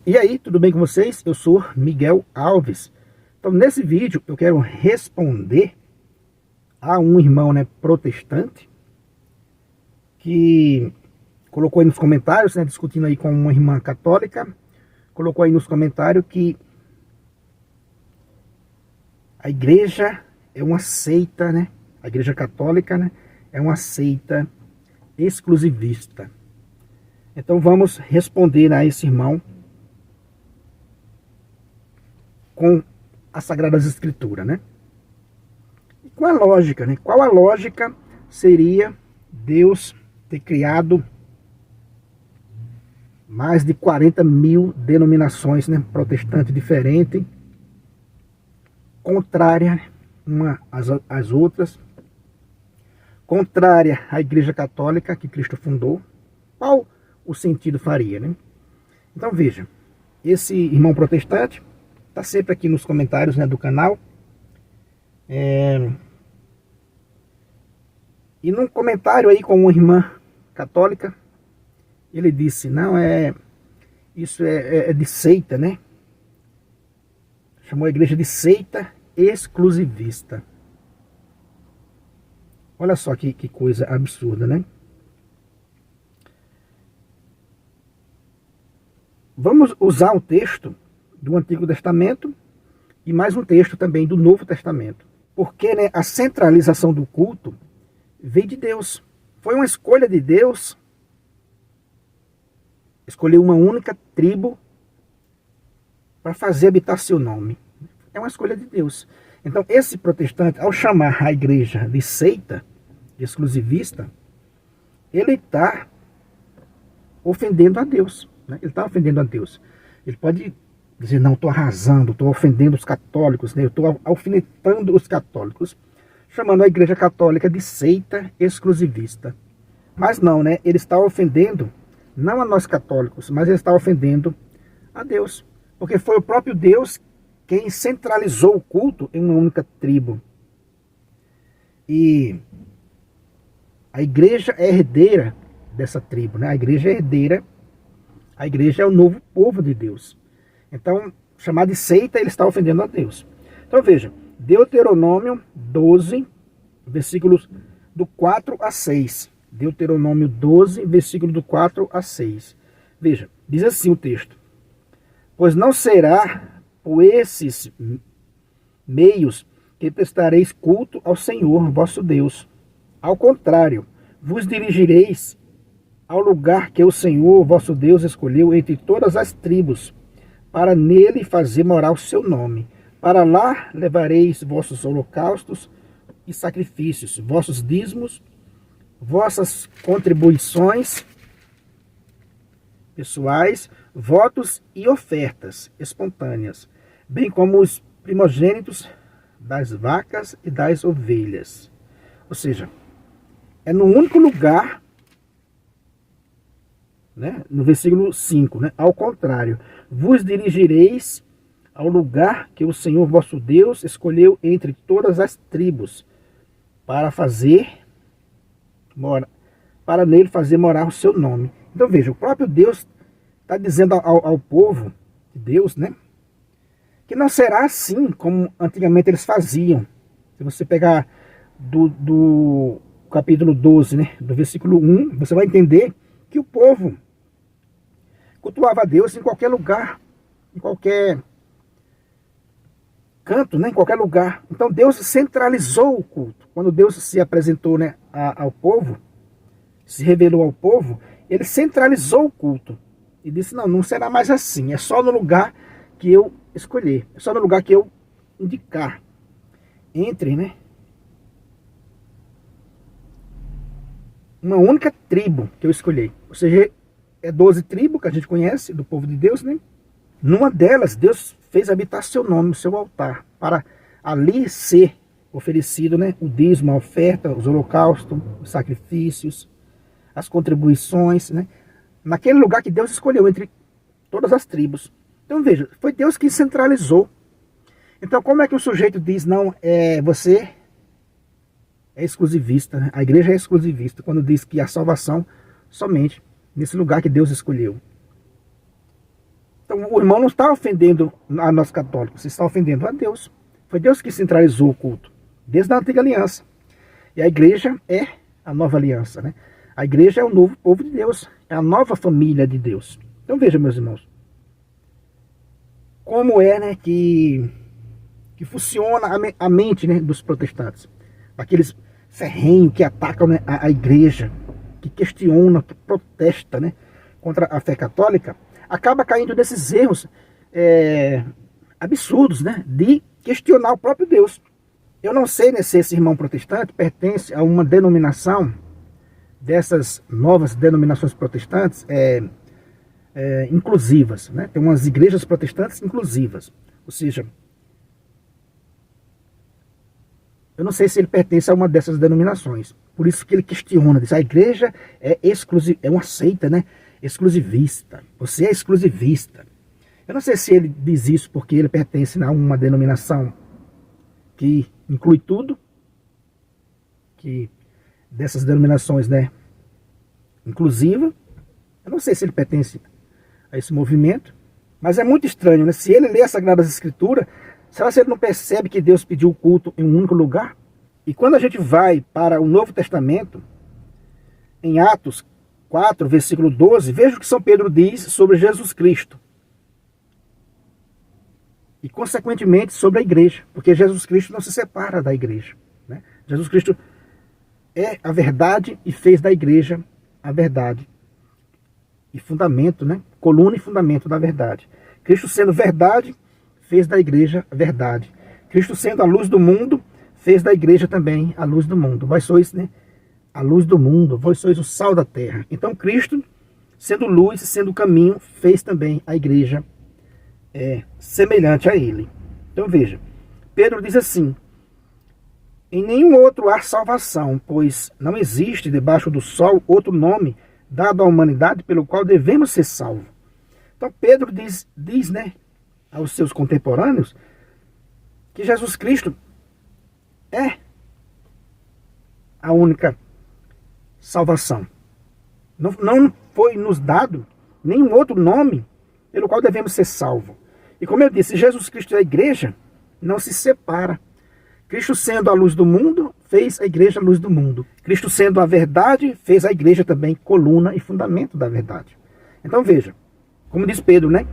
E aí, tudo bem com vocês? Eu sou Miguel Alves. Então, nesse vídeo, eu quero responder a um irmão, protestante, que colocou aí nos comentários, discutindo aí com uma irmã católica, colocou aí nos comentários que a igreja é uma seita, a igreja católica, é uma seita exclusivista. Então, vamos responder a esse irmão com as Sagradas Escrituras, E com a lógica, Qual a lógica seria Deus ter criado mais de 40 mil denominações, protestantes diferentes, contrária uma às outras, contrária à Igreja Católica que Cristo fundou? Qual o sentido faria, Então veja, esse irmão protestante está sempre aqui nos comentários do canal. E num comentário aí com uma irmã católica, ele disse, não, isso é de seita, Chamou a igreja de seita exclusivista. Olha só que coisa absurda, Vamos usar um texto do Antigo Testamento e mais um texto também do Novo Testamento. Porque a centralização do culto veio de Deus. Foi uma escolha de Deus. Escolheu uma única tribo para fazer habitar seu nome. É uma escolha de Deus. Então esse protestante, ao chamar a igreja de seita, de exclusivista, ele está ofendendo a Deus. Ele está ofendendo a Deus. Ele pode dizer, não, estou arrasando, estou ofendendo os católicos, eu estou alfinetando os católicos, chamando a igreja católica de seita exclusivista. Mas não, ele está ofendendo, não a nós católicos, mas ele está ofendendo a Deus. Porque foi o próprio Deus quem centralizou o culto em uma única tribo. E a igreja é herdeira dessa tribo, A igreja é herdeira, a igreja é o novo povo de Deus. Então, chamar de seita, ele está ofendendo a Deus. Então veja, Deuteronômio 12, versículos do 4 a 6. Deuteronômio 12, versículo do 4 a 6. Veja, diz assim o texto. Pois não será por esses meios que prestareis culto ao Senhor vosso Deus. Ao contrário, vos dirigireis ao lugar que o Senhor vosso Deus escolheu entre todas as tribos, para nele fazer morar o seu nome. Para lá levareis vossos holocaustos e sacrifícios, vossos dízimos, vossas contribuições pessoais, votos e ofertas espontâneas, bem como os primogênitos das vacas e das ovelhas. Ou seja, é no único lugar, no versículo 5, ao contrário, vos dirigireis ao lugar que o Senhor vosso Deus escolheu entre todas as tribos, para nele fazer morar o seu nome. Então veja, o próprio Deus está dizendo ao povo de Deus, que não será assim como antigamente eles faziam. Se você pegar do capítulo 12, do versículo 1, você vai entender que o povo cultuava a Deus em qualquer lugar, em qualquer canto, em qualquer lugar. Então Deus centralizou o culto. Quando Deus se apresentou ao povo, se revelou ao povo, ele centralizou o culto. E disse, não será mais assim, é só no lugar que eu escolher, é só no lugar que eu indicar. Entre, uma única tribo que eu escolhi. Ou seja, é 12 tribos que a gente conhece do povo de Deus, Numa delas, Deus fez habitar seu nome, o seu altar, para ali ser oferecido, o dízimo, a oferta, os holocaustos, os sacrifícios, as contribuições, naquele lugar que Deus escolheu entre todas as tribos. Então veja, foi Deus que centralizou. Então como é que o sujeito diz, não, você é exclusivista, A igreja é exclusivista, quando diz que a salvação somente nesse lugar que Deus escolheu. Então o irmão não está ofendendo a nós católicos, está ofendendo a Deus. Foi Deus que centralizou o culto, desde a antiga aliança. E a igreja é a nova aliança, né? A igreja é o novo povo de Deus, é a nova família de Deus. Então veja, meus irmãos, como é, né, que funciona a mente, né, dos protestantes. Aqueles ferrenhos que atacam, né, a igreja, que questionam, que protestam, né, contra a fé católica, acaba caindo nesses erros absurdos, né, de questionar o próprio Deus. Eu não sei, né, se esse irmão protestante pertence a uma denominação dessas novas denominações protestantes inclusivas, né? Tem umas igrejas protestantes inclusivas, ou seja, eu não sei se ele pertence a uma dessas denominações. Por isso que ele questiona, diz, a igreja é exclusiva, é uma seita, né, exclusivista. Você é exclusivista. Eu não sei se ele diz isso porque ele pertence a uma denominação que inclui tudo, que dessas denominações, né, inclusiva. Eu não sei se ele pertence a esse movimento, mas é muito estranho, né? Se ele lê as Sagradas Escrituras, será que ele não percebe que Deus pediu o culto em um único lugar? E quando a gente vai para o Novo Testamento, em Atos 4, versículo 12, veja o que São Pedro diz sobre Jesus Cristo. E, consequentemente, sobre a igreja, porque Jesus Cristo não se separa da igreja, né? Jesus Cristo é a verdade e fez da igreja a verdade e fundamento, né? Coluna e fundamento da verdade. Cristo sendo verdade, fez da igreja a verdade. Cristo sendo a luz do mundo, fez da igreja também a luz do mundo. Vós sois, né, a luz do mundo, vós sois o sal da terra. Então Cristo, sendo luz, sendo caminho, fez também a igreja semelhante a ele. Então veja, Pedro diz assim: em nenhum outro há salvação, pois não existe debaixo do sol outro nome dado à humanidade pelo qual devemos ser salvos. Então Pedro diz, né, aos seus contemporâneos que Jesus Cristo é a única salvação. Não foi nos dado nenhum outro nome pelo qual devemos ser salvos. E como eu disse, Jesus Cristo e a igreja não se separa. Cristo sendo a luz do mundo, fez a igreja a luz do mundo. Cristo sendo a verdade, fez a igreja também coluna e fundamento da verdade. Então veja, como diz Pedro, né?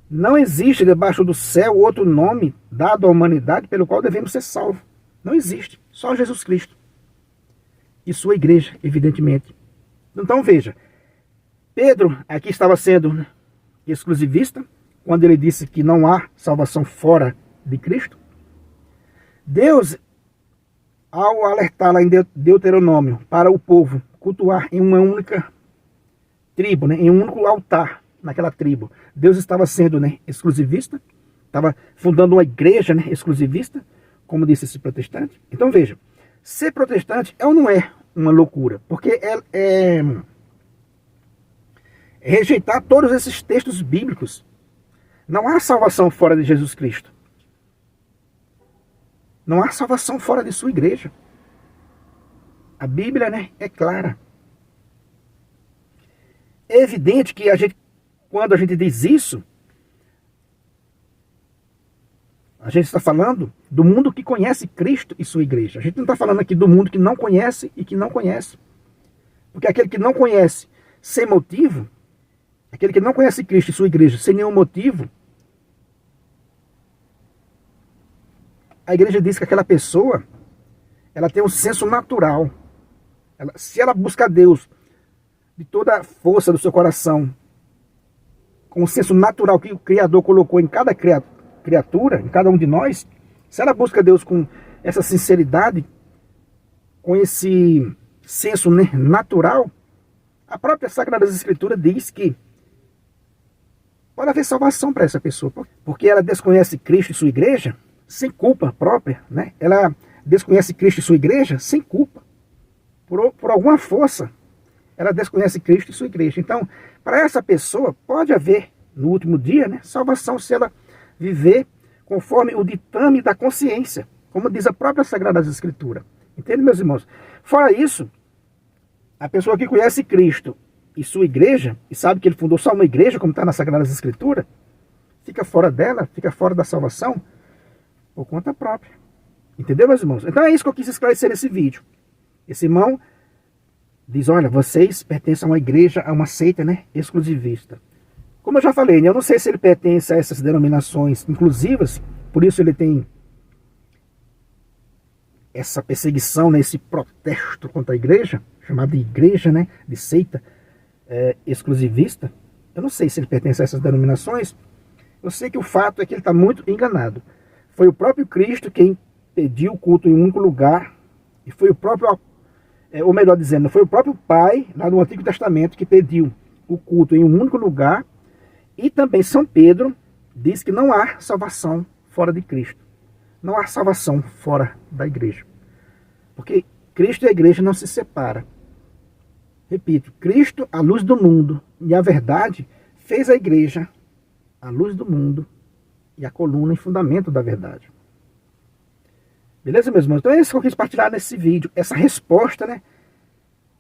Não existe debaixo do céu outro nome dado à humanidade pelo qual devemos ser salvos. Não existe. Só Jesus Cristo. E sua igreja, evidentemente. Então veja, Pedro aqui estava sendo exclusivista, quando ele disse que não há salvação fora de Cristo. Deus, ao alertar lá em Deuteronômio para o povo cultuar em uma única tribo, né, em um único altar naquela tribo, Deus estava sendo, né, exclusivista, estava fundando uma igreja, né, exclusivista, como disse esse protestante. Então veja, ser protestante é ou não é uma loucura? Porque é rejeitar todos esses textos bíblicos. Não há salvação fora de Jesus Cristo. Não há salvação fora de sua igreja. A Bíblia, né, é clara. É evidente que quando a gente diz isso, a gente está falando do mundo que conhece Cristo e sua igreja. A gente não está falando aqui do mundo que não conhece e que não conhece. Porque aquele que não conhece sem motivo, aquele que não conhece Cristo e sua igreja sem nenhum motivo, a igreja diz que aquela pessoa, ela tem um senso natural. Se ela buscar Deus de toda a força do seu coração, com o senso natural que o Criador colocou em cada criatura, em cada um de nós, se ela busca Deus com essa sinceridade, com esse senso, né, natural, a própria Sagrada Escritura diz que pode haver salvação para essa pessoa, porque ela desconhece Cristo e sua igreja sem culpa própria, né? Ela desconhece Cristo e sua igreja sem culpa. Por alguma força, ela desconhece Cristo e sua igreja. Então, para essa pessoa, pode haver, no último dia, né, salvação se ela viver conforme o ditame da consciência, como diz a própria Sagrada Escritura. Entende, meus irmãos? Fora isso, a pessoa que conhece Cristo e sua igreja, e sabe que ele fundou só uma igreja, como está nas Sagradas Escrituras, fica fora dela, fica fora da salvação, por conta própria. Entendeu, meus irmãos? Então é isso que eu quis esclarecer nesse vídeo. Esse irmão diz, olha, vocês pertencem a uma igreja, a uma seita, né, exclusivista. Como eu já falei, né, eu não sei se ele pertence a essas denominações inclusivas, por isso ele tem essa perseguição, né, esse protesto contra a igreja, chamado de igreja, né, de seita exclusivista. Eu não sei se ele pertence a essas denominações. Eu sei que o fato é que ele está muito enganado. Foi o próprio Cristo quem pediu o culto em um único lugar, e foi o próprio, ou melhor dizendo, foi o próprio Pai, lá no Antigo Testamento, que pediu o culto em um único lugar, e também São Pedro diz que não há salvação fora de Cristo. Não há salvação fora da igreja. Porque Cristo e a igreja não se separam. Repito, Cristo, a luz do mundo, e a verdade, fez a igreja a luz do mundo e a coluna e fundamento da verdade. Beleza, meus irmãos? Então é isso que eu quis partilhar nesse vídeo. Essa resposta, né,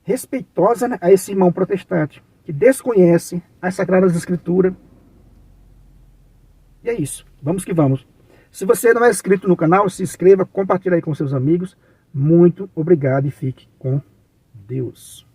respeitosa, né, a esse irmão protestante, que desconhece as Sagradas Escrituras. E é isso. Vamos que vamos. Se você não é inscrito no canal, se inscreva, compartilhe aí com seus amigos. Muito obrigado e fique com Deus.